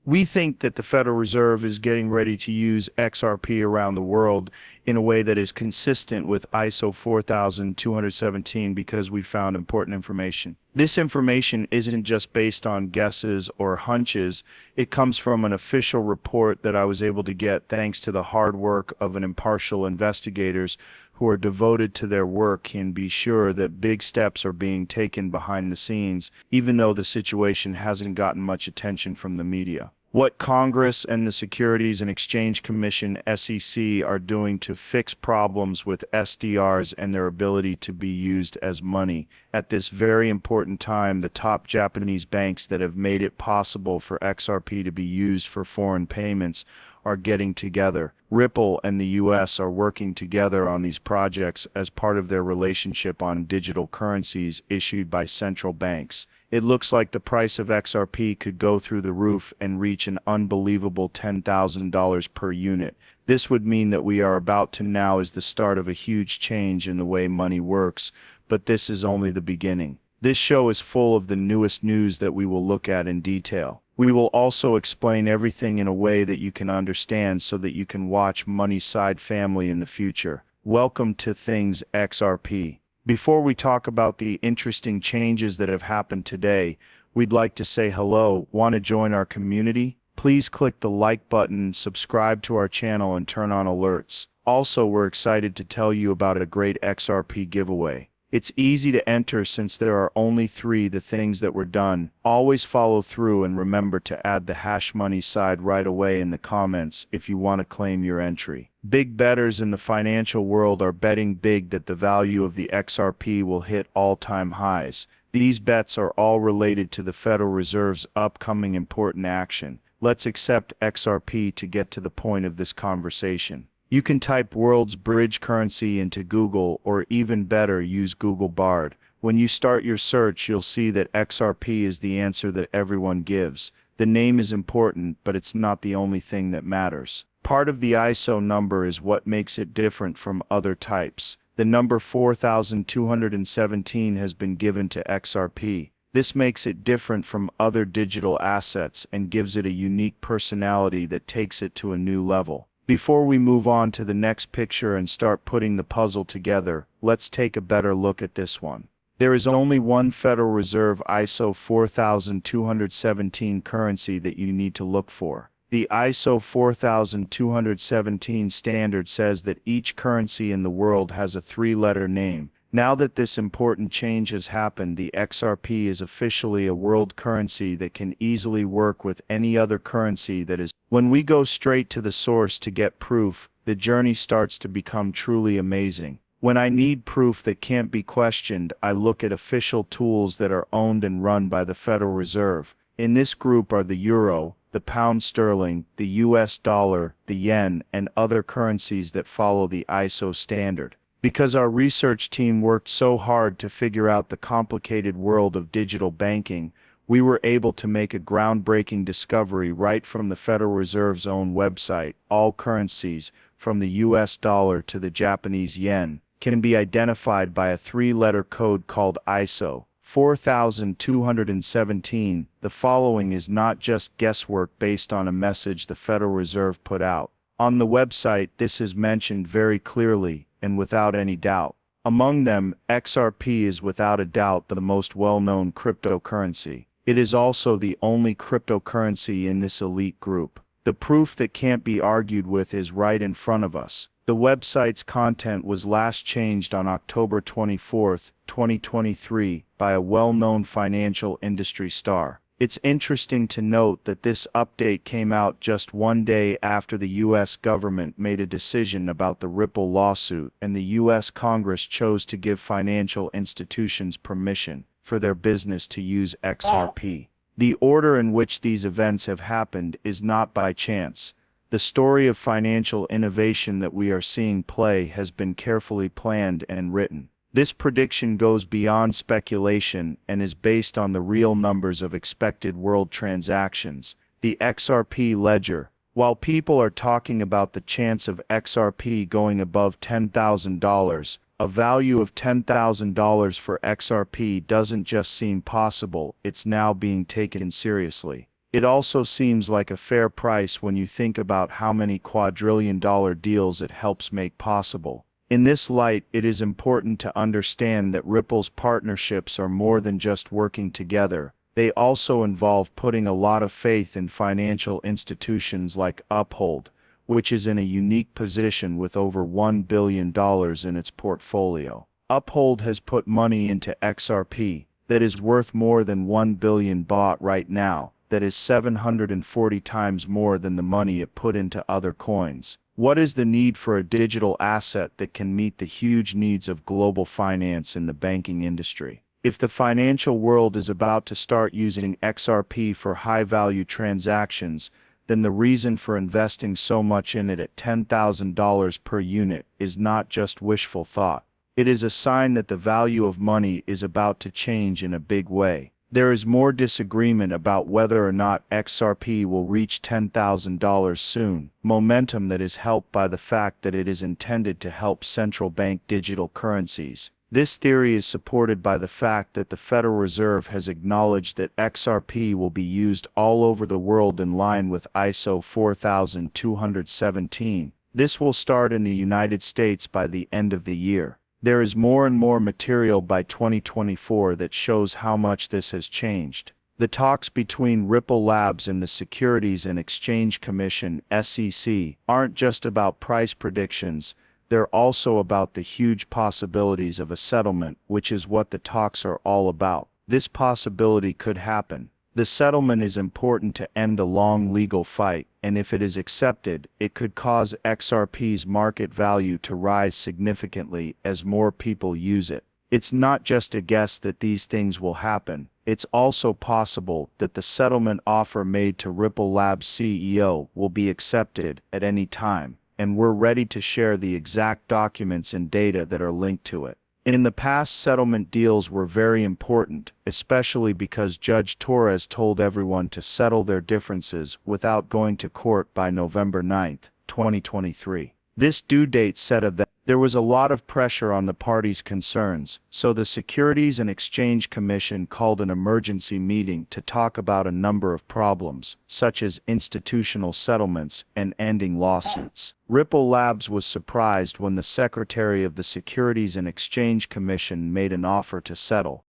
We think that the Federal Reserve is getting ready to use XRP around the world in a way that is consistent with ISO 4217 because we found important information. This information isn't just based on guesses or hunches. It comes from an official report that I was able to get thanks to the hard work of an impartial investigators who are devoted to their work and be sure that big steps are being taken behind the scenes, even though the situation hasn't gotten much attention from the media. What Congress and the Securities and Exchange Commission (SEC) are doing to fix problems with SDRs and their ability to be used as money. At this very important time, the top Japanese banks that have made it possible for XRP to be used for foreign payments are getting together. Ripple and the US are working together on these projects as part of their relationship on digital currencies issued by central banks. It looks like the price of XRP could go through the roof and reach an unbelievable $10,000 per unit. This would mean that we are about to now is the start of a huge change in the way money works, but this is only the beginning. This show is full of the newest news that we will look at in detail. We will also explain everything in a way that you can understand so that you can watch Money Side Family in the future. Welcome to Things XRP. Before we talk about the interesting changes that have happened today, we'd like to say hello. Want to join our community? Please click the like button, subscribe to our channel, and turn on alerts. Also, we're excited to tell you about a great XRP giveaway. It's easy to enter since there are only the things that were done. Always follow through and remember to add the hash money side right away in the comments if you want to claim your entry. Big bettors in the financial world are betting big that the value of the XRP will hit all-time highs. These bets are all related to the Federal Reserve's upcoming important action. Let's accept XRP to get to the point of this conversation. You can type world's bridge currency into Google, or even better, use Google Bard. When you start your search, you'll see that XRP is the answer that everyone gives. The name is important, but it's not the only thing that matters. Part of the ISO number is what makes it different from other types. The number 4217 has been given to XRP. This makes it different from other digital assets and gives it a unique personality that takes it to a new level. Before we move on to the next picture and start putting the puzzle together, let's take a better look at this one. There is only one Federal Reserve ISO 4217 currency that you need to look for. The ISO 4217 standard says that each currency in the world has a three-letter name. Now that this important change has happened, the XRP is officially a world currency that can easily work with any other currency that is. When we go straight to the source to get proof, the journey starts to become truly amazing. When I need proof that can't be questioned, I look at official tools that are owned and run by the Federal Reserve. In this group are the euro, the pound sterling, the US dollar, the yen, and other currencies that follow the ISO standard. Because our research team worked so hard to figure out the complicated world of digital banking, we were able to make a groundbreaking discovery right from the Federal Reserve's own website. All currencies, from the US dollar to the Japanese yen, can be identified by a three-letter code called ISO 4217. The following is not just guesswork based on a message the Federal Reserve put out. On the website, this is mentioned very clearly and without any doubt. Among them, XRP is without a doubt the most well-known cryptocurrency. It is also the only cryptocurrency in this elite group. The proof that can't be argued with is right in front of us. The website's content was last changed on October 24, 2023, by a well-known financial industry star. It's interesting to note that this update came out just one day after the U.S. government made a decision about the Ripple lawsuit, and the U.S. Congress chose to give financial institutions permission for their business to use XRP. The order in which these events have happened is not by chance. The story of financial innovation that we are seeing play has been carefully planned and written. This prediction goes beyond speculation and is based on the real numbers of expected world transactions. The XRP ledger. While people are talking about the chance of XRP going above $10,000, a value of $10,000 for XRP doesn't just seem possible, it's now being taken seriously. It also seems like a fair price when you think about how many quadrillion-dollar deals it helps make possible. In this light, it is important to understand that Ripple's partnerships are more than just working together. They also involve putting a lot of faith in financial institutions like Uphold, which is in a unique position with over $1 billion in its portfolio. Uphold has put money into XRP that is worth more than $1 billion bought right now. That is 740 times more than the money it put into other coins. What is the need for a digital asset that can meet the huge needs of global finance in the banking industry? If the financial world is about to start using XRP for high-value transactions, then the reason for investing so much in it at $10,000 per unit is not just wishful thought. It is a sign that the value of money is about to change in a big way. There is more disagreement about whether or not XRP will reach $10,000 soon, momentum that is helped by the fact that it is intended to help central bank digital currencies. This theory is supported by the fact that the Federal Reserve has acknowledged that XRP will be used all over the world in line with ISO 4217. This will start in the United States by the end of the year. There is more and more material by 2024 that shows how much this has changed. The talks between Ripple Labs and the Securities and Exchange Commission (SEC) aren't just about price predictions, they're also about the huge possibilities of a settlement, which is what the talks are all about. This possibility could happen. The settlement is important to end a long legal fight, and if it is accepted, it could cause XRP's market value to rise significantly as more people use it. It's not just a guess that these things will happen, it's also possible that the settlement offer made to Ripple Labs CEO will be accepted at any time, and we're ready to share the exact documents and data that are linked to it. In the past, settlement deals were very important, especially because Judge Torres told everyone to settle their differences without going to court by November 9, 2023. This due date said that there was a lot of pressure on the parties' concerns, so the Securities and Exchange Commission called an emergency meeting to talk about a number of problems, such as institutional settlements and ending lawsuits. Ripple Labs was surprised when the Secretary of the Securities and Exchange Commission made an offer to settle.